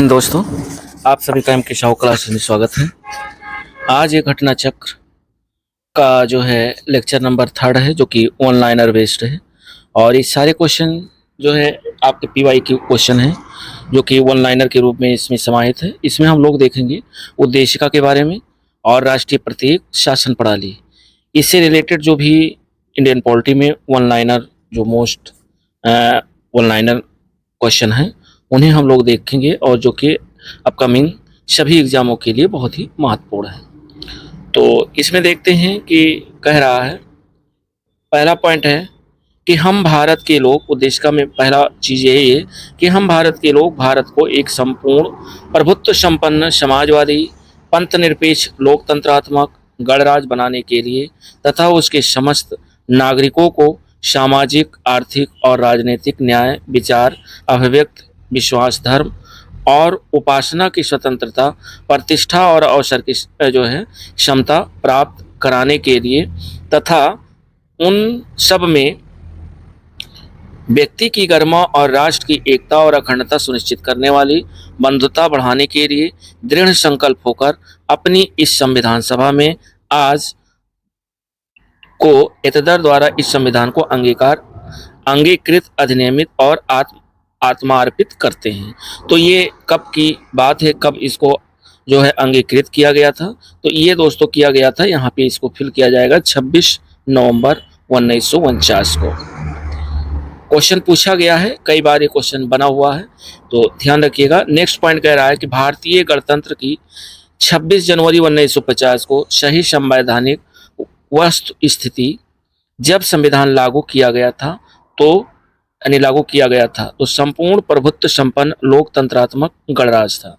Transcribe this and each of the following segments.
दोस्तों, आप सभी का एम.के. शाहू क्लास में स्वागत है। आज ये घटना चक्र का जो है लेक्चर नंबर 3 है, जो कि ऑनलाइनर बेस्ड है। और ये सारे क्वेश्चन जो है आपके पीवाईक्यू क्वेश्चन है, जो कि ऑनलाइनर के रूप में इसमें समाहित है। इसमें हम लोग देखेंगे उद्देशिका के बारे में और राष्ट्रीय प्रतीक, शासन प्रणाली। इससे रिलेटेड जो भी इंडियन पॉलिटी में ऑनलाइनर जो मोस्ट ऑनलाइनर क्वेश्चन है, उन्हें हम लोग देखेंगे, और जो कि अपकमिंग सभी एग्जामों के लिए बहुत ही महत्वपूर्ण है। तो इसमें देखते हैं कि कह रहा है, पहला पॉइंट है कि हम भारत के लोग, उद्देशिका में पहला चीज़ यही है कि हम भारत के लोग भारत को एक संपूर्ण प्रभुत्व संपन्न समाजवादी पंथ निरपेक्ष लोकतंत्रात्मक गणराज्य बनाने के लिए तथा उसके समस्त नागरिकों को सामाजिक, आर्थिक और राजनीतिक न्याय, विचार, अभिव्यक्ति, विश्वास, धर्म और उपासना की स्वतंत्रता, प्रतिष्ठा और अवसर की जो है क्षमता प्राप्त कराने के लिए तथा उन सब में व्यक्ति की गरिमा और राष्ट्र की एकता और अखंडता सुनिश्चित करने वाली बंधुता बढ़ाने के लिए दृढ़ संकल्प होकर अपनी इस संविधान सभा में आज को इतदर द्वारा इस संविधान को अंगीकृत, अधिनियमित और आत्मार्पित करते हैं। तो ये कब की बात है, कब इसको जो है अंगीकृत किया गया था? तो ये दोस्तों किया गया था, यहाँ पे इसको फिल किया जाएगा 26 नवंबर 1949 को। क्वेश्चन पूछा गया है, कई बार ये क्वेश्चन बना हुआ है, तो ध्यान रखिएगा। नेक्स्ट पॉइंट कह रहा है कि भारतीय गणतंत्र की 26 जनवरी 1950 को सही संवैधानिक वस्तु स्थिति जब संविधान लागू किया गया था, तो संपूर्ण प्रभुत्व संपन्न लोकतंत्रात्मक गणराज्य था।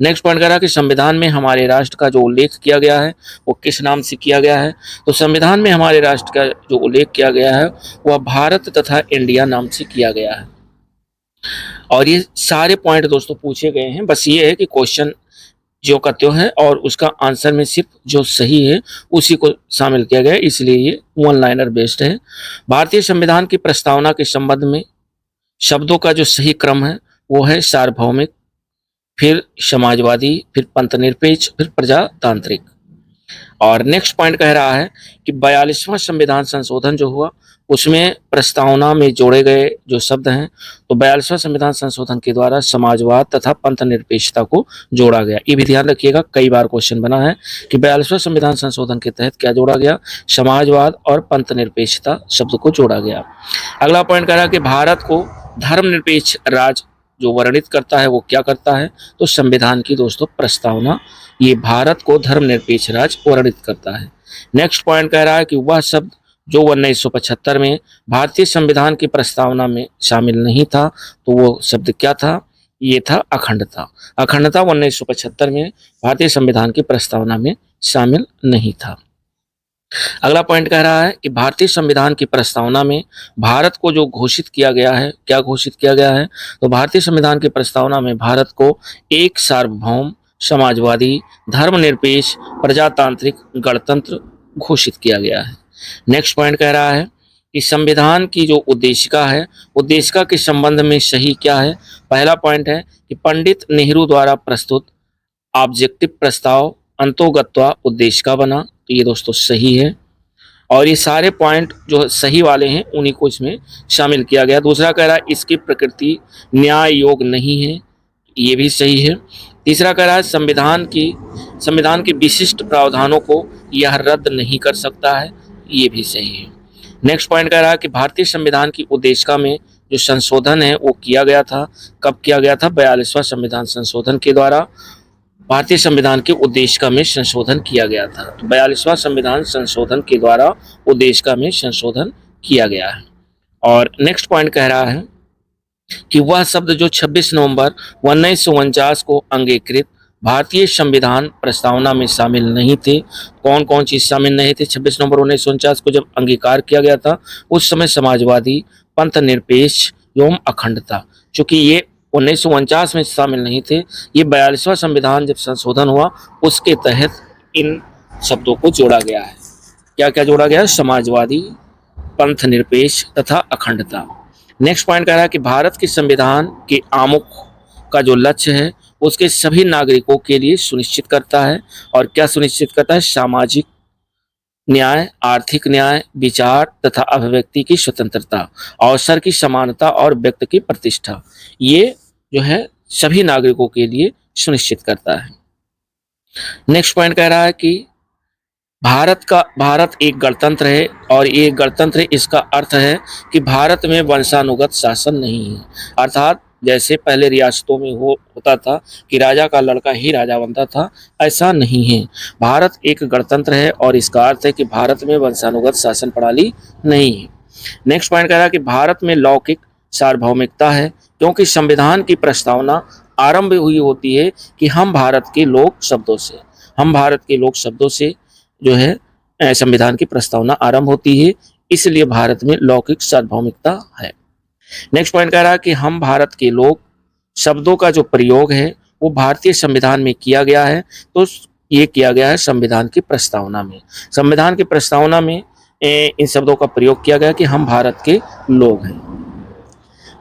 नेक्स्ट पॉइंट कह रहा है कि संविधान में हमारे राष्ट्र का जो उल्लेख किया गया है वो किस नाम से किया गया है? तो संविधान में हमारे राष्ट्र का जो उल्लेख किया गया है वह भारत तथा इंडिया नाम से किया गया है। और ये सारे पॉइंट दोस्तों पूछे गए हैं, बस ये है कि क्वेश्चन जो का त्यों है और उसका आंसर में सिर्फ जो सही है उसी को शामिल किया गया है, इसलिए ये वन लाइनर बेस्ड है। भारतीय संविधान की प्रस्तावना के संबंध में शब्दों का जो सही क्रम है वो है सार्वभौमिक, फिर समाजवादी, फिर पंथनिरपेक्ष, फिर प्रजातांत्रिक। और नेक्स्ट पॉइंट कह रहा है कि 42वां संविधान संशोधन जो हुआ उसमें प्रस्तावना में जोड़े गए जो शब्द हैं, तो 42वां संविधान संशोधन के द्वारा समाजवाद तथा पंथ निरपेक्षता को जोड़ा गया। ये भी ध्यान रखिएगा, कई बार क्वेश्चन बना है कि 42वां संविधान संशोधन के तहत क्या जोड़ा गया? समाजवाद और पंथ निरपेक्षता शब्द को जोड़ा गया। अगला पॉइंट कह रहा है कि भारत को धर्मनिरपेक्ष राज्य जो वर्णित करता है वो क्या करता है? तो संविधान की दोस्तों प्रस्तावना ये भारत को धर्मनिरपेक्ष राज्य वर्णित करता है। नेक्स्ट पॉइंट कह रहा है कि वह शब्द जो 1975 में भारतीय संविधान की प्रस्तावना में शामिल नहीं था, तो वो शब्द क्या था? ये था अखंडता। अखंडता 1975 में भारतीय संविधान की प्रस्तावना में शामिल नहीं था। अगला पॉइंट कह रहा है कि भारतीय संविधान की प्रस्तावना में भारत को जो घोषित किया गया है, क्या घोषित किया गया है? तो भारतीय संविधान की प्रस्तावना में भारत को एक सार्वभौम, समाजवादी, धर्मनिरपेक्ष, प्रजातांत्रिक गणतंत्र घोषित किया गया है। नेक्स्ट पॉइंट कह रहा है कि संविधान की जो उद्देशिका है, उद्देशिका के संबंध में सही क्या है? पहला पॉइंट है कि पंडित नेहरू द्वारा प्रस्तुत ऑब्जेक्टिव प्रस्ताव अंतोगत्वा उद्देशिका बना, तो ये दोस्तों सही है। और ये सारे पॉइंट जो सही वाले हैं उन्हीं को इसमें शामिल किया गया। दूसरा कह रहा है इसकी प्रकृति न्याय योग्य नहीं है, ये भी सही है। तीसरा कह रहा है संविधान के विशिष्ट प्रावधानों को यह रद्द नहीं कर सकता है, ये भी सही है। नेक्स्ट पॉइंट कह रहा है कि भारतीय संविधान की उद्देशिका में जो संशोधन है वो किया गया था, कब किया गया था? 42वां संविधान संशोधन के द्वारा भारतीय संविधान के उद्देशिका में संशोधन किया गया था। तो 42वां संविधान संशोधन के द्वारा उद्देशिका में संशोधन किया गया है। और नेक्स्ट पॉइंट कह रहा है कि वह शब्द जो 26 नवंबर 1949 को अंगीकृत भारतीय संविधान प्रस्तावना में शामिल नहीं थे। कौन कौन चीज शामिल नहीं थे? 26 नवंबर 1949 को जब अंगीकार किया गया था उस समय समाजवादी, पंथ निरपेक्ष एवं अखंडता, चूंकि ये 1949 में शामिल नहीं थे, ये 42वां संविधान जब संशोधन हुआ उसके तहत इन शब्दों को जोड़ा गया है। क्या क्या जोड़ा गया है? समाजवादी, पंथ निरपेक्ष तथा अखंडता। नेक्स्ट पॉइंट कह रहा है कि भारत के संविधान के आमुख का जो लक्ष्य है उसके सभी नागरिकों के लिए सुनिश्चित करता है। और क्या सुनिश्चित करता है? सामाजिक न्याय, आर्थिक न्याय, विचार तथा अभिव्यक्ति की स्वतंत्रता, अवसर की समानता और व्यक्ति की प्रतिष्ठा, ये जो है सभी नागरिकों के लिए सुनिश्चित करता है। नेक्स्ट पॉइंट कह रहा है कि भारत एक गणतंत्र है, और ये गणतंत्र है, इसका अर्थ है कि भारत में वंशानुगत शासन नहीं है। अर्थात जैसे पहले रियासतों में होता था कि राजा का लड़का ही राजा बनता था, ऐसा नहीं है। भारत एक गणतंत्र है और इसका अर्थ है कि भारत में वंशानुगत शासन प्रणाली नहीं है। नेक्स्ट पॉइंट कह रहा है कि भारत में लौकिक सार्वभौमिकता है, क्योंकि संविधान की प्रस्तावना आरंभ हुई होती है कि हम भारत के लोक शब्दों से, हम भारत के लोक शब्दों से जो है संविधान की प्रस्तावना आरंभ होती है, इसलिए भारत में लौकिक सार्वभौमिकता है। नेक्स्ट पॉइंट कह रहा है कि हम भारत के लोग शब्दों का जो प्रयोग है वो भारतीय संविधान में किया गया है, तो ये किया गया है संविधान की प्रस्तावना में। संविधान की प्रस्तावना में इन शब्दों का प्रयोग किया गया कि हम भारत के लोग हैं।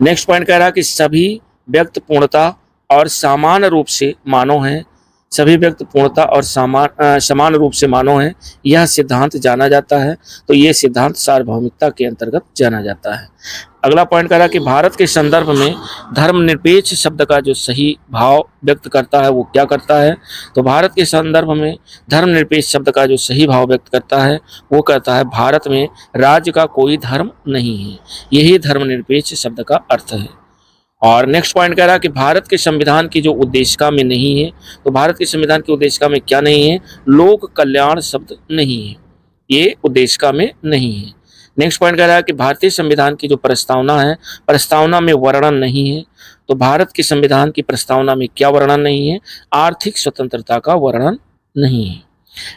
नेक्स्ट पॉइंट कह रहा है कि सभी व्यक्ति पूर्णता और समान रूप से मानव हैं, सभी व्यक्ति पूर्णता और समान रूप से मानव हैं, यह सिद्धांत जाना जाता है, तो ये सिद्धांत सार्वभौमिकता के अंतर्गत जाना जाता है। अगला पॉइंट कह रहा है कि भारत के संदर्भ में धर्मनिरपेक्ष शब्द का जो सही भाव व्यक्त करता है वो क्या करता है? तो भारत के संदर्भ में धर्मनिरपेक्ष शब्द का जो सही भाव व्यक्त करता है वो कहता है भारत में राज्य का कोई धर्म नहीं है, यही धर्मनिरपेक्ष शब्द का अर्थ है। और नेक्स्ट पॉइंट कह रहा है कि भारत के संविधान की जो उद्देशिका में नहीं है, तो भारत के संविधान की उद्देशिका में क्या नहीं है? लोक कल्याण शब्द नहीं है, ये उद्देशिका में नहीं है। नेक्स्ट पॉइंट कह रहा है कि भारतीय संविधान की जो प्रस्तावना है, प्रस्तावना में वर्णन नहीं है, तो भारत के संविधान की प्रस्तावना में क्या वर्णन नहीं है? आर्थिक स्वतंत्रता का वर्णन नहीं है।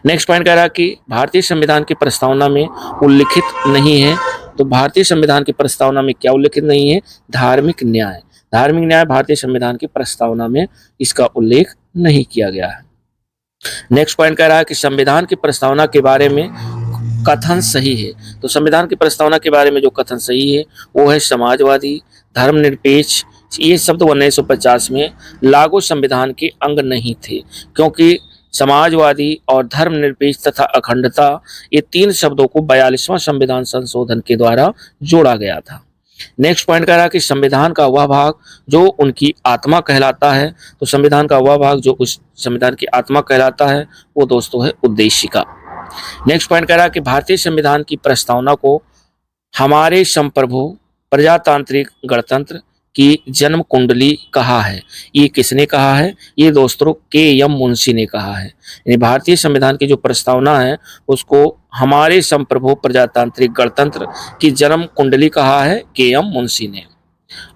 नेक्स्ट पॉइंट कह रहा है कि भारतीय संविधान की प्रस्तावना में उल्लिखित नहीं है, तो भारतीय संविधान की प्रस्तावना में क्या उल्लिखित नहीं है? धार्मिक न्याय। धार्मिक न्याय भारतीय संविधान की प्रस्तावना में इसका उल्लेख नहीं किया गया है। नेक्स्ट पॉइंट कह रहा है कि संविधान की प्रस्तावना के बारे में कथन सही है, तो संविधान की प्रस्तावना के बारे में जो कथन सही है वो है समाजवादी, धर्मनिरपेक्ष, ये शब्द 1950 में लागू संविधान के अंग नहीं थे, क्योंकि समाजवादी और धर्मनिरपेक्ष तथा अखंडता, ये तीन शब्दों को 42वां संविधान संशोधन के द्वारा जोड़ा गया था। नेक्स्ट पॉइंट कह रहा है कि संविधान का वह भाग जो उनकी आत्मा कहलाता है, तो संविधान का वह भाग जो उस संविधान की आत्मा कहलाता है वो दोस्तों है उद्देशिका। नेक्स्ट पॉइंट कह रहा है कि भारतीय संविधान की प्रस्तावना को हमारे संप्रभु प्रजातांत्रिक गणतंत्र की जन्म कुंडली कहा है। ये किसने कहा है? ये दोस्तों के.एम. मुंशी ने कहा है। यानी भारतीय संविधान की जो प्रस्तावना है उसको हमारे संप्रभु प्रजातांत्रिक गणतंत्र की जन्म कुंडली कहा है के.एम. मुंशी ने।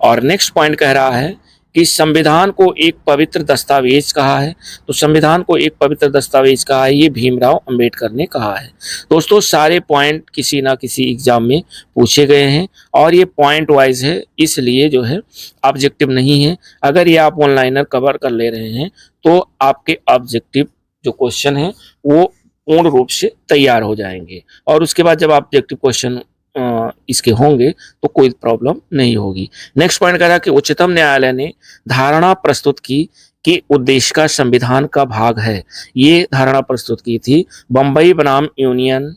और नेक्स्ट पॉइंट कह रहा है कि संविधान को एक पवित्र दस्तावेज कहा है, तो संविधान को एक पवित्र दस्तावेज कहा है, ये भीमराव अंबेडकर ने कहा है। दोस्तों सारे पॉइंट किसी ना किसी एग्जाम में पूछे गए हैं और ये पॉइंट वाइज है, इसलिए जो है ऑब्जेक्टिव नहीं है। अगर ये आप ऑनलाइनर कवर कर ले रहे हैं तो आपके ऑब्जेक्टिव जो क्वेश्चन है वो पूर्ण रूप से तैयार हो जाएंगे, और उसके बाद जब ऑब्जेक्टिव क्वेश्चन इसके होंगे तो कोई प्रॉब्लम नहीं होगी। नेक्स्ट पॉइंट कह रहा है कि उच्चतम न्यायालय ने धारणा प्रस्तुत की कि उद्देश्य का संविधान का भाग है। ये धारणा प्रस्तुत की थी बम्बई बनाम यूनियन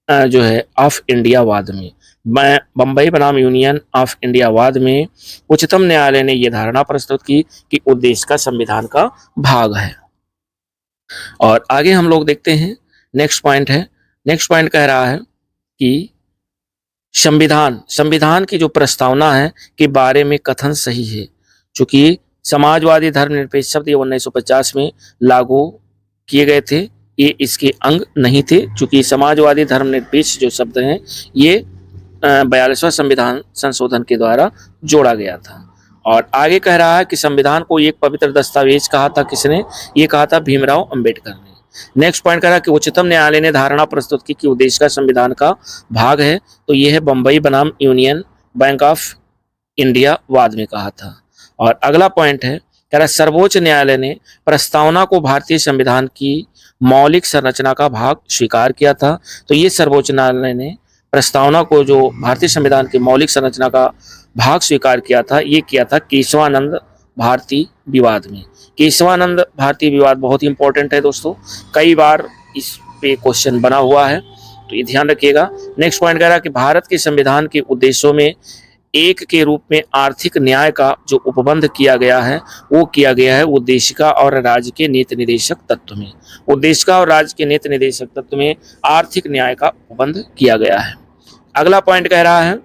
जो है ऑफ इंडिया वाद में। बम्बई बनाम यूनियन ऑफ इंडिया वाद में उच्चतम न्यायालय ने यह धारणा प्रस्तुत की कि उद्देश्य का संविधान का भाग है। और आगे हम लोग देखते हैं नेक्स्ट पॉइंट है। नेक्स्ट पॉइंट कह रहा है कि संविधान की जो प्रस्तावना है के बारे में कथन सही है, चूंकि समाजवादी धर्मनिरपेक्ष शब्द ये 1950 में लागू किए गए थे, ये इसके अंग नहीं थे, चूंकि समाजवादी धर्मनिरपेक्ष जो शब्द हैं ये 42वां संविधान संशोधन के द्वारा जोड़ा गया था। और आगे कह रहा है कि संविधान को एक पवित्र दस्तावेज कहा था किसने? ये कहा था भीमराव अंबेडकर ने। नेक्स्ट पॉइंट कह रहा है कि उच्चतम न्यायालय ने धारणा प्रस्तुत की कि उद्देश्य का संविधान का भाग है, तो यह है बम्बई बनाम यूनियन बैंक ऑफ इंडिया वाद में कहा था। और अगला पॉइंट है कह रहा है सर्वोच्च न्यायालय ने प्रस्तावना को भारतीय संविधान की मौलिक संरचना का भाग स्वीकार किया था, तो ये सर्वोच्च न्यायालय ने प्रस्तावना को जो भारतीय संविधान की मौलिक संरचना का भाग स्वीकार किया था, ये किया था केशवानंद भारती विवाद में। केशवानंद भारती विवाद बहुत ही इंपॉर्टेंट है दोस्तों, कई बार इस पे क्वेश्चन बना हुआ है, तो ये ध्यान रखिएगा। नेक्स्ट पॉइंट कह रहा है कि भारत के संविधान के उद्देश्यों में एक के रूप में आर्थिक न्याय का जो उपबंध किया गया है वो किया गया है उद्देशिका और राज्य के नीति निर्देशक तत्व में। उद्देशिका और राज्य के नीति निर्देशक तत्व में आर्थिक न्याय का उपबंध किया गया है। अगला पॉइंट कह रहा है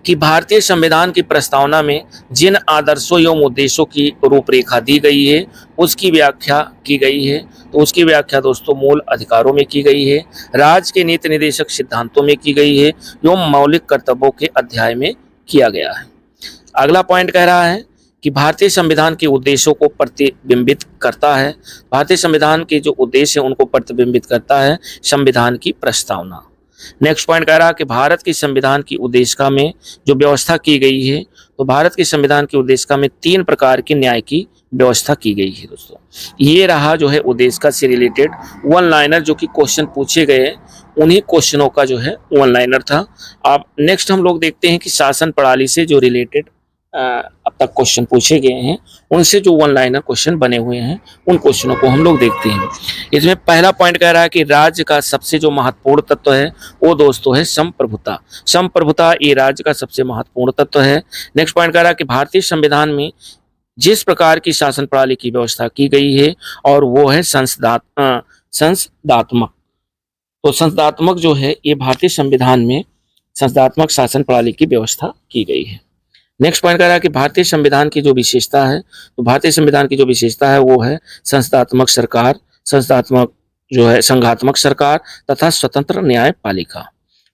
कि भारतीय संविधान की प्रस्तावना में जिन आदर्शों एवं उद्देश्यों की रूपरेखा दी गई है उसकी व्याख्या की गई है। तो उसकी व्याख्या दोस्तों मूल अधिकारों में की गई है, राज्य के नीति निर्देशक सिद्धांतों में की गई है एवं मौलिक कर्तव्यों के अध्याय में किया गया है। अगला पॉइंट कह रहा है कि भारतीय संविधान के उद्देश्यों को प्रतिबिंबित करता है। भारतीय संविधान के जो उद्देश्य हैं उनको प्रतिबिंबित करता है संविधान की प्रस्तावना। नेक्स्ट पॉइंट कह रहा है कि भारत के संविधान की उद्देशिका में जो व्यवस्था की गई है, तो भारत के संविधान की उद्देशिका में 3 प्रकार के न्याय की व्यवस्था की गई है दोस्तों। ये रहा जो है उद्देशिका से रिलेटेड वन लाइनर, जो कि क्वेश्चन पूछे गए उन्हीं क्वेश्चनों का जो है वन लाइनर था। अब नेक्स्ट हम लोग देखते हैं कि शासन प्रणाली से जो रिलेटेड अब तक क्वेश्चन पूछे गए हैं उनसे जो वन लाइनर क्वेश्चन बने हुए हैं उन क्वेश्चनों को हम लोग देखते हैं। इसमें पहला पॉइंट कह रहा है कि राज्य का सबसे जो महत्वपूर्ण तत्व है वो दोस्तों है संप्रभुता। संप्रभुता ये राज्य का सबसे महत्वपूर्ण तत्व है। नेक्स्ट पॉइंट कह रहा है कि भारतीय संविधान में जिस प्रकार की शासन प्रणाली की व्यवस्था की गई है और वो है संसदात्मक। तो संसदात्मक जो है ये भारतीय संविधान में संसदात्मक शासन प्रणाली की व्यवस्था की गई है। नेक्स्ट पॉइंट कह रहा है कि भारतीय संविधान की जो विशेषता है, तो भारतीय संविधान की जो विशेषता है वो है संसदात्मक सरकार, संसदात्मक जो है संघात्मक सरकार तथा स्वतंत्र न्यायपालिका।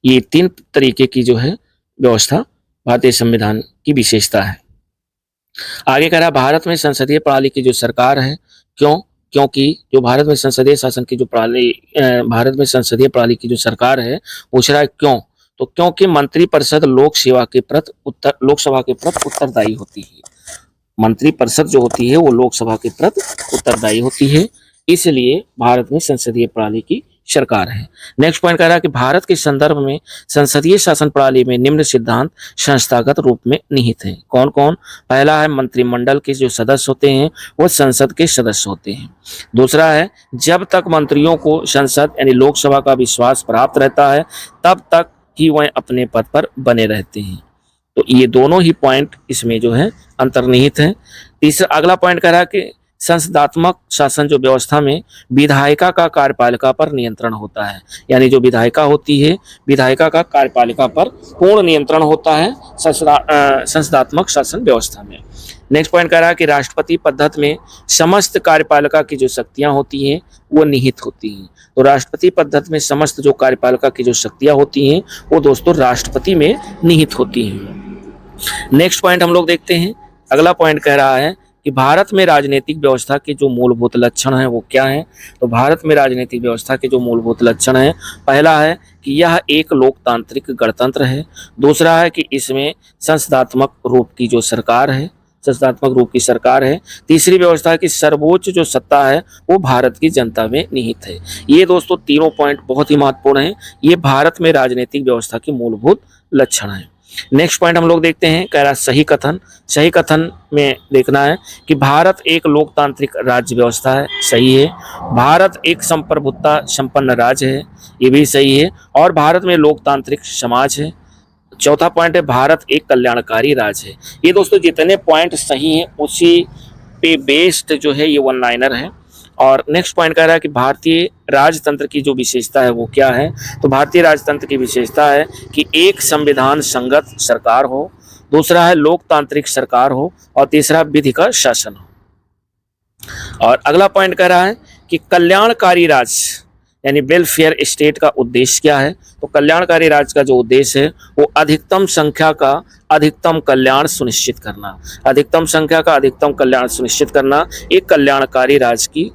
ये 3 तरीके की जो है व्यवस्था भारतीय संविधान की विशेषता है। आगे कह रहा है भारत में संसदीय प्रणाली की जो सरकार है, क्योंकि जो भारत में संसदीय शासन की जो प्रणाली भारत में संसदीय प्रणाली की जो सरकार है, पूछ रहा है क्यों, तो क्योंकि मंत्रिपरिषद लोकसभा के प्रति उत्तरदायी होती है। मंत्रिपरिषद जो होती है वो लोकसभा के प्रति उत्तरदायी होती है, इसलिए भारत में संसदीय प्रणाली की सरकार है। नेक्स्ट पॉइंट कह रहा है कि भारत के संदर्भ में संसदीय शासन प्रणाली में निम्न सिद्धांत संस्थागत रूप में निहित हैं। कौन कौन? पहला है मंत्रिमंडल के जो सदस्य होते हैं वो संसद के सदस्य होते हैं। दूसरा है जब तक मंत्रियों को संसद यानी लोकसभा का विश्वास प्राप्त रहता है तब तक ही वह अपने पद पर बने रहते हैं। तो ये दोनों ही पॉइंट इसमें जो है अंतर्निहित हैं। तीसरा अगला पॉइंट कह रहा है कि संसदात्मक शासन जो व्यवस्था में विधायिका का कार्यपालिका पर नियंत्रण होता है, यानी जो विधायिका होती है विधायिका का कार्यपालिका पर पूर्ण नियंत्रण होता है संसदात्मक शासन व्यवस्था में। नेक्स्ट पॉइंट कह रहा है कि राष्ट्रपति पद्धति में समस्त कार्यपालिका की जो शक्तियां होती हैं वो निहित होती हैं। तो राष्ट्रपति पद्धति में समस्त जो कार्यपालिका की जो शक्तियां होती हैं वो दोस्तों राष्ट्रपति में निहित होती हैं। नेक्स्ट पॉइंट हम लोग देखते हैं। अगला पॉइंट कह रहा है कि भारत में राजनीतिक व्यवस्था के जो मूलभूत लक्षण हैं वो क्या हैं। तो भारत में राजनीतिक व्यवस्था के जो मूलभूत लक्षण हैं, पहला है कि यह एक लोकतांत्रिक गणतंत्र है। दूसरा है कि इसमें संसदात्मक रूप की जो सरकार है, संसदात्मक रूप की सरकार है। तीसरी व्यवस्था की सर्वोच्च जो सत्ता है वो भारत की जनता में निहित है। ये दोस्तों तीनों पॉइंट बहुत ही महत्वपूर्ण हैं। ये भारत में राजनीतिक व्यवस्था के मूलभूत लक्षण हैं। नेक्स्ट पॉइंट हम लोग देखते हैं, कह रहा है सही कथन। सही कथन में देखना है कि भारत एक लोकतांत्रिक राज्य व्यवस्था है, सही है। भारत एक संप्रभुता संपन्न राज्य है, ये भी सही है। और भारत में लोकतांत्रिक समाज है। चौथा पॉइंट है भारत एक कल्याणकारी राज्य है। ये दोस्तों जितने पॉइंट सही हैं उसी पे बेस्ड जो है ये वन लाइनर है। और नेक्स्ट पॉइंट कह रहा है कि भारतीय राजतंत्र की जो विशेषता है वो क्या है। तो भारतीय राजतंत्र की विशेषता है कि एक संविधान संगत सरकार हो, दूसरा है लोकतांत्रिक सरकार हो और तीसरा विधि का शासन हो। और अगला पॉइंट कह रहा है कि कल्याणकारी राज्य यानी वेलफेयर स्टेट का उद्देश्य क्या है। तो कल्याणकारी राज्य का जो उद्देश्य है वो अधिकतम संख्या का अधिकतम कल्याण सुनिश्चित करना। अधिकतम संख्या का अधिकतम कल्याण सुनिश्चित करना एक कल्याणकारी राज्य की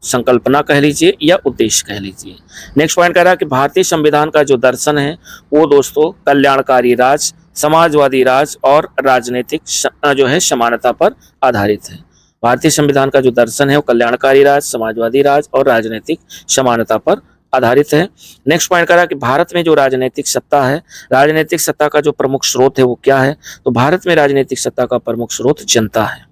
संकल्पना कह लीजिए या उद्देश्य कह लीजिए। नेक्स्ट पॉइंट कह रहा है कि भारतीय संविधान का जो दर्शन है वो दोस्तों कल्याणकारी राज्य, समाजवादी राज्य और राजनीतिक जो है समानता पर आधारित है। भारतीय संविधान का जो दर्शन है वो कल्याणकारी राज्य, समाजवादी राज्य और राजनीतिक समानता पर आधारित है। नेक्स्ट पॉइंट कह रहा है कि भारत में जो राजनीतिक सत्ता है, राजनीतिक सत्ता का जो प्रमुख स्रोत है वो क्या है। तो भारत में राजनीतिक सत्ता का प्रमुख स्रोत जनता है।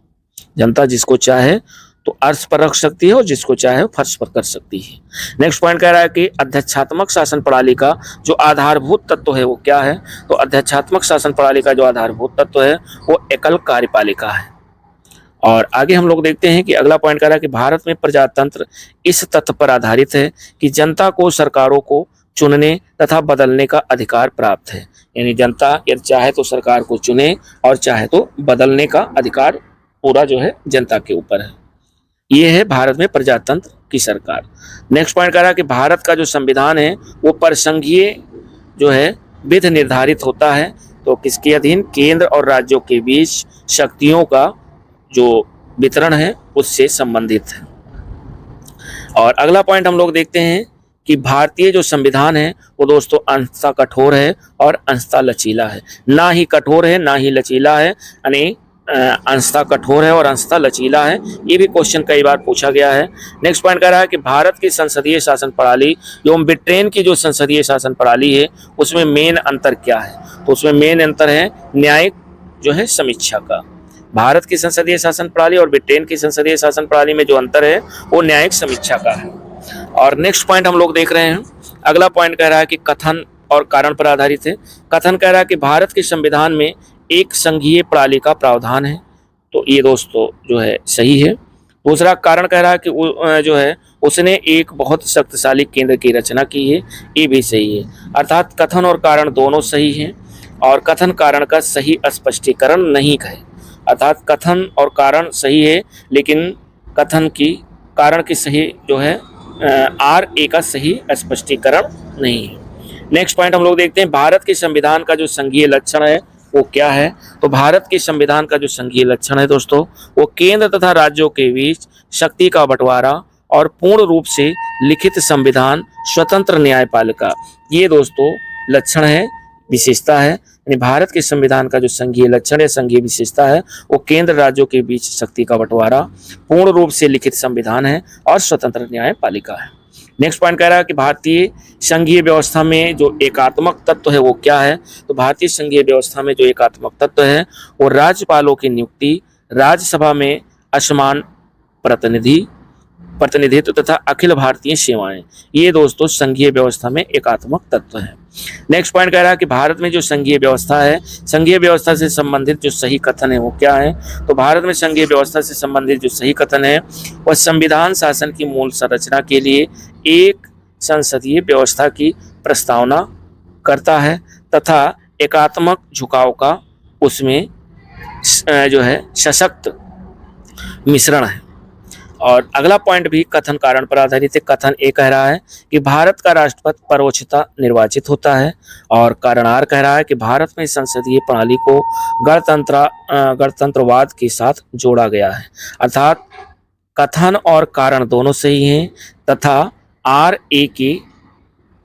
जनता जिसको चाहे तो अर्श पर रख सकती है और जिसको चाहे फर्श पर कर सकती है। नेक्स्ट पॉइंट कह रहा है कि अध्यक्षात्मक शासन प्रणाली का जो आधारभूत तत्व है वो क्या है? तो अध्यक्षात्मक शासन प्रणाली का जो आधारभूत तत्व है वो एकल कार्यपालिका है। और आगे हम लोग देखते हैं कि अगला पॉइंट कह रहा है कि भारत में प्रजातंत्र इस तथ्य पर आधारित है कि जनता को सरकारों को चुनने तथा बदलने का अधिकार प्राप्त है। यानी जनता यदि चाहे तो सरकार को चुने और चाहे तो बदलने का अधिकार पूरा जो है जनता के ऊपर है। ये है भारत में प्रजातंत्र की सरकार। नेक्स्ट पॉइंट कह रहा है कि भारत का जो संविधान है वो परसंघीय जो है विध निर्धारित होता है। तो किसके अधीन? केंद्र और राज्यों के बीच शक्तियों का जो वितरण है उससे संबंधित है। और अगला पॉइंट हम लोग देखते हैं कि भारतीय जो संविधान है वो दोस्तों अंशतः कठोर है और अंशतः लचीला है। ना ही कठोर है ना ही लचीला है, यानी अंशतः कठोर है और अंशतः लचीला है। ये भी क्वेश्चन कई बार पूछा गया है। नेक्स्ट पॉइंट कह रहा है कि भारत की संसदीय शासन प्रणाली एवं ब्रिटेन की जो संसदीय शासन प्रणाली है उसमें मेन अंतर क्या है? तो उसमें मेन अंतर है न्यायिक जो है समीक्षा का। भारत की संसदीय शासन प्रणाली और ब्रिटेन की संसदीय शासन प्रणाली में जो अंतर है वो न्यायिक समीक्षा का है। और नेक्स्ट पॉइंट हम लोग देख रहे हैं, अगला पॉइंट कह रहा है कि कथन और कारण पर आधारित है। कथन कह रहा है कि भारत के संविधान में एक संघीय प्रणाली का प्रावधान है। तो ये दोस्तों जो है सही है। दूसरा कारण कह रहा है कि जो है उसने एक बहुत शक्तिशाली केंद्र की रचना की है। ये भी सही है। अर्थात कथन और कारण दोनों सही हैं और कथन कारण का सही स्पष्टीकरण नहीं है। अर्थात कथन और कारण सही है लेकिन कथन की कारण की सही जो है आर ए का सही स्पष्टीकरण नहीं है। नेक्स्ट पॉइंट हम लोग देखते हैं भारत के संविधान का जो संघीय लक्षण है वो क्या है? तो भारत के संविधान का जो संघीय लक्षण है दोस्तों वो केंद्र तथा राज्यों के बीच शक्ति का बंटवारा और पूर्ण रूप से लिखित संविधान, स्वतंत्र न्यायपालिका, ये दोस्तों लक्षण है, विशेषता है। यानी भारत के संविधान का जो संघीय लक्षण है, संघीय विशेषता है वो केंद्र राज्यों के बीच शक्ति का बंटवारा, पूर्ण रूप से लिखित संविधान है और स्वतंत्र न्यायपालिका है। नेक्स्ट पॉइंट कह रहा है कि भारतीय संघीय व्यवस्था में जो एकात्मक तत्व है वो क्या है? तो भारतीय संघीय व्यवस्था में जो एकात्मक तत्व है वो राज्यपालों की नियुक्ति, राज्यसभा में असमान प्रतिनिधित्व तथा अखिल भारतीय सेवाएं, ये दोस्तों संघीय व्यवस्था में एकात्मक तत्व है। नेक्स्ट पॉइंट कह रहा है कि भारत में जो संघीय व्यवस्था है, संघीय व्यवस्था से संबंधित जो सही कथन है वो क्या है? तो भारत में संघीय व्यवस्था से संबंधित जो सही कथन है वह संविधान शासन की मूल संरचना के लिए एक संसदीय व्यवस्था की प्रस्तावना करता है तथा एकात्मक झुकाव का उसमें जो है सशक्त मिश्रण है। और अगला पॉइंट भी कथन कारण पर आधारित है। कथन ए कह रहा है कि भारत का राष्ट्रपति परोक्षता निर्वाचित होता है। और कारण आर कह रहा है कि भारत में संसदीय प्रणाली को गणतंत्रवाद के साथ जोड़ा गया है। अर्थात कथन और कारण दोनों सही हैं तथा आर ए के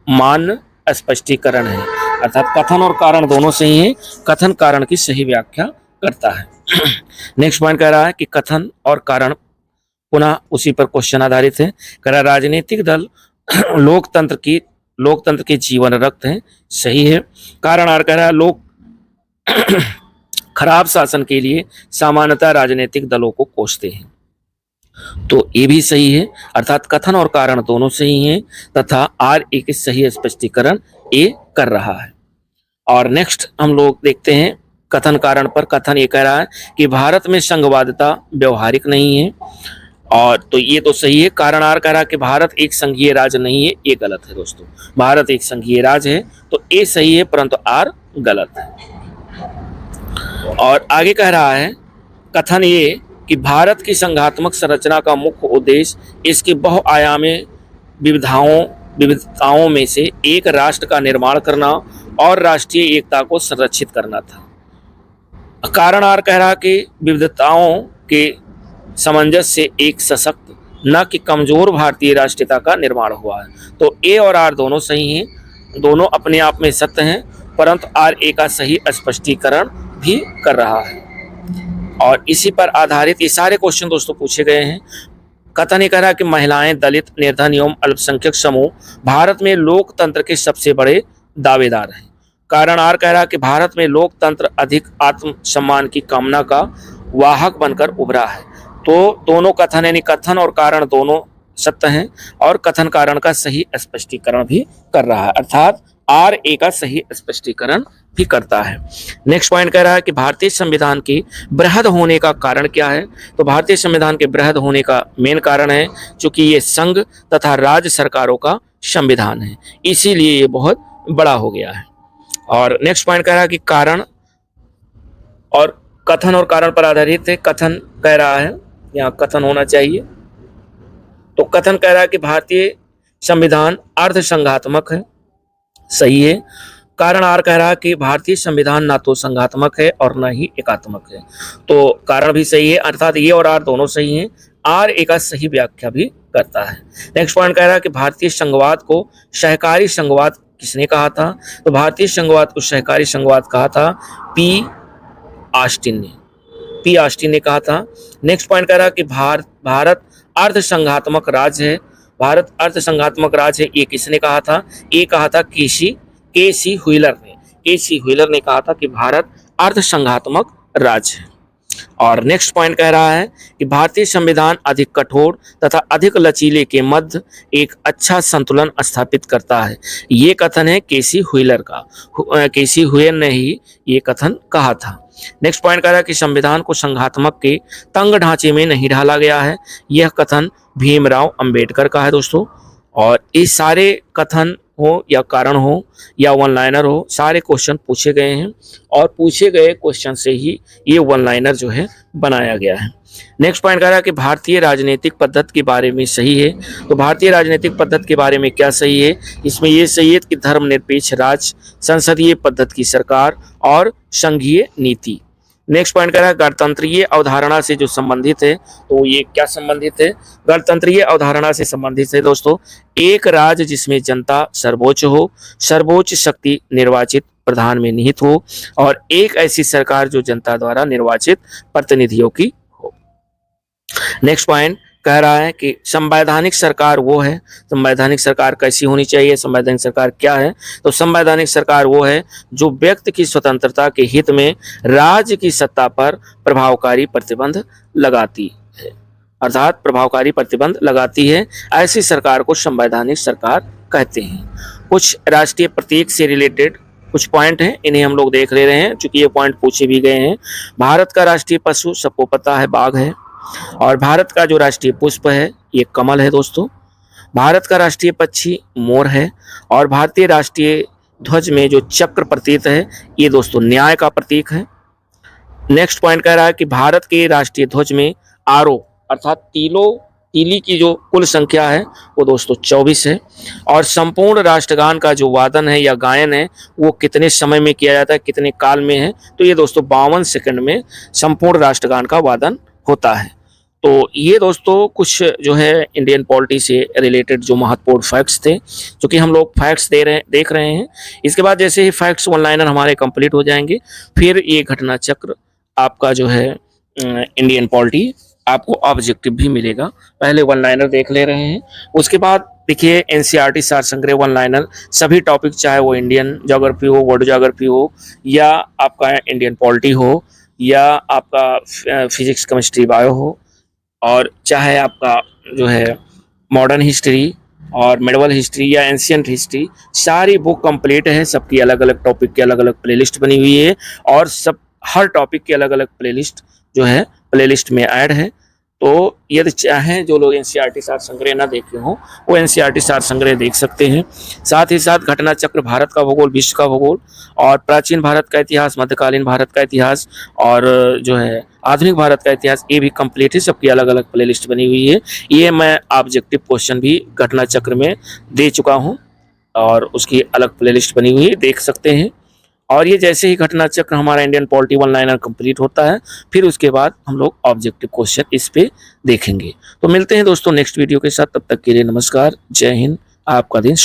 मान स्पष्टीकरण है। अर्थात कथन और कारण दोनों सही हैं, कथन कारण की सही व्याख्या करता है। नेक्स्ट पॉइंट कह रहा है कि कथन और कारण पुनः उसी पर क्वेश्चन आधारित है। कह रहा राजनीतिक दल लोकतंत्र के जीवन रक्त हैं, सही है। कारण आर कह रहा लोग खराब शासन के लिए सामान्यतः राजनीतिक दलों को कोसते हैं, तो ये भी सही है। अर्थात कथन और कारण दोनों सही हैं तथा आर ए के सही स्पष्टीकरण ए कर रहा है। और नेक्स्ट हम लोग देखते हैं कथन कारण पर। कथन ये कह रहा है कि भारत में संघवादिता व्यवहारिक नहीं है, और तो ये तो सही है। कारण आर कह रहा है कि भारत एक संघीय राज्य नहीं है, ये गलत है दोस्तों। भारत एक संघीय राज्य है, तो ए सही है परंतु आर गलत है। और आगे कह रहा है कथन ये कि भारत की संघात्मक संरचना का मुख्य उद्देश्य इसकी बहुआयामी विविधताओं में से एक राष्ट्र का निर्माण करना और राष्ट्रीय एकता को संरक्षित करना था। कारण आर कह रहा कि विविधताओं के सामंजस्य से एक सशक्त न कि कमजोर भारतीय राष्ट्रीयता का निर्माण हुआ है। तो ए और आर दोनों सही हैं, दोनों अपने आप में सत्य हैं, परंतु आर ए का सही स्पष्टीकरण भी कर रहा है। और इसी पर आधारित ये सारे क्वेश्चन दोस्तों पूछे गए हैं। कथन ये कह रहा है कि महिलाएं, दलित, निर्धन एवं अल्पसंख्यक समूह भारत में लोकतंत्र के सबसे बड़े दावेदार हैं। कारण आर कह रहा है कि भारत में लोकतंत्र अधिक आत्मसम्मान की कामना का वाहक बनकर उभरा है। तो दोनों कथन यानी कथन और कारण दोनों सत्य हैं और कथन कारण का सही स्पष्टीकरण भी कर रहा है, अर्थात आर ए का सही स्पष्टीकरण भी करता है। नेक्स्ट पॉइंट कह रहा है कि भारतीय संविधान के बृहद होने का कारण क्या है। तो भारतीय संविधान के बृहद होने का मेन कारण है क्योंकि ये संघ तथा राज्य सरकारों का संविधान है, इसीलिए ये बहुत बड़ा हो गया है। और नेक्स्ट पॉइंट कह रहा है कि कारण और कथन और कारण पर आधारित है। कथन कह रहा है, यहाँ कथन होना चाहिए। तो कथन कह रहा है कि भारतीय संविधान अर्धसंघात्मक है, सही है। कारण आर कह रहा है कि भारतीय संविधान ना तो संघात्मक है और ना ही एकात्मक है। तो कारण भी सही है, अर्थात ये और आर दोनों सही हैं। आर ए का सही व्याख्या भी करता है। नेक्स्ट पॉइंट कह रहा है कि भारतीय संघवाद को सहकारी संघवाद किसने कहा था। तो भारतीय संघवाद को सहकारी संघवाद कहा था पी ऑस्टिन ने कहा था। नेक्स्ट पॉइंट कह रहा है कि भारत अर्धसंघात्मक राज्य है। भारत अर्धसंघात्मक राज्य है, ये किसने कहा था। ये कहा था केसी व्हीलर ने कहा था कि भारत अर्धसंघात्मक राज्य है। और नेक्स्ट पॉइंट कह रहा है कि भारतीय संविधान अधिक कठोर तथा अधिक लचीले के मध्य एक अच्छा संतुलन स्थापित करता है। ये कथन है केसी व्हीलर ने ही ये कथन कहा था। नेक्स्ट पॉइंट कह रहा है कि संविधान को संघात्मक के तंग ढांचे में नहीं ढाला गया है। यह कथन भीमराव अंबेडकर का है दोस्तों। और ये सारे कथन हो या कारण हो या वन लाइनर हो, सारे क्वेश्चन पूछे गए हैं और पूछे गए क्वेश्चन से ही ये वन लाइनर जो है बनाया गया है। नेक्स्ट पॉइंट कह रहा है कि भारतीय राजनीतिक पद्धति के बारे में सही है। तो भारतीय राजनीतिक पद्धति के बारे में क्या सही है, इसमें ये सही है कि धर्मनिरपेक्ष राज्य, संसदीय पद्धति की सरकार और संघीय नीति। नेक्स्ट पॉइंट कह रहा है गणतंत्रीय अवधारणा से जो संबंधित है। तो ये क्या संबंधित है, गणतंत्रीय अवधारणा से संबंधित है दोस्तों। एक राज्य जिसमें जनता सर्वोच्च हो, सर्वोच्च शक्ति निर्वाचित प्रधान में निहित हो और एक ऐसी सरकार जो जनता द्वारा निर्वाचित प्रतिनिधियों की हो। नेक्स्ट पॉइंट कह रहा है कि संवैधानिक सरकार वो है। संवैधानिक सरकार कैसी होनी चाहिए, संवैधानिक सरकार क्या है। तो संवैधानिक सरकार वो है जो व्यक्ति की स्वतंत्रता के हित में राज्य की सत्ता पर प्रभावकारी प्रतिबंध लगाती है, अर्थात प्रभावकारी प्रतिबंध लगाती है। ऐसी सरकार को संवैधानिक सरकार कहते हैं। कुछ राष्ट्रीय प्रतीक से रिलेटेड कुछ पॉइंट हैं, इन्हें हम लोग देख ले रहे हैं क्योंकि ये पॉइंट पूछे भी गए हैं। भारत का राष्ट्रीय पशु सबको पता है बाघ है। और भारत का जो राष्ट्रीय पुष्प है ये कमल है दोस्तों। भारत का राष्ट्रीय पक्षी मोर है। और भारतीय राष्ट्रीय ध्वज में जो चक्र प्रतीक है ये दोस्तों न्याय का प्रतीक है। नेक्स्ट पॉइंट कह रहा है कि भारत के राष्ट्रीय ध्वज में आरो अर्थात तीली की जो कुल संख्या है वो दोस्तों 24 है। और संपूर्ण राष्ट्रगान का जो वादन है या गायन है वो कितने समय में किया जाता है, कितने काल में है। तो ये दोस्तों 52 सेकंड में संपूर्ण राष्ट्रगान का वादन होता है। तो ये दोस्तों कुछ जो है इंडियन पॉलिटी से रिलेटेड जो महत्वपूर्ण फैक्ट्स थे, जो कि हम लोग फैक्ट्स देख रहे हैं। इसके बाद जैसे ही फैक्ट्स वन लाइनर हमारे कंप्लीट हो जाएंगे फिर ये घटना चक्र आपका जो है इंडियन पॉलिटी आपको ऑब्जेक्टिव भी मिलेगा। पहले वन लाइनर देख ले रहे हैं, उसके बाद देखिए एनसीईआरटी सार संग्रह वन लाइनर सभी टॉपिक, चाहे वो इंडियन ज्योग्राफी हो, वर्ल्ड ज्योग्राफी हो या आपका इंडियन पॉलिटी हो या आपका फिजिक्स केमिस्ट्री बायो हो और चाहे आपका जो है मॉडर्न हिस्ट्री और मेडिवल हिस्ट्री या एंशियंट हिस्ट्री, सारी बुक कंप्लीट है। सबकी अलग अलग टॉपिक की अलग अलग प्लेलिस्ट बनी हुई है और सब हर टॉपिक की अलग अलग प्लेलिस्ट जो है प्लेलिस्ट में ऐड है। तो यदि चाहें जो लोग एनसीईआरटी सार संग्रह ना देखे हों वो एनसीईआरटी सार संग्रह देख सकते हैं। साथ ही साथ घटना चक्र, भारत का भूगोल, विश्व का भूगोल और प्राचीन भारत का इतिहास, मध्यकालीन भारत का इतिहास और जो है आधुनिक भारत का इतिहास, ये भी कंप्लीट है। सबकी अलग अलग प्लेलिस्ट बनी हुई है। ये मैं ऑब्जेक्टिव क्वेश्चन भी घटना चक्र में दे चुका हूँ और उसकी अलग प्लेलिस्ट बनी हुई है, देख सकते हैं। और ये जैसे ही घटना चक्र हमारा Indian polity one liner complete होता है फिर उसके बाद हम लोग ऑब्जेक्टिव क्वेश्चन इस पे देखेंगे। तो मिलते हैं दोस्तों नेक्स्ट वीडियो के साथ, तब तक के लिए नमस्कार, जय हिंद, आपका दिन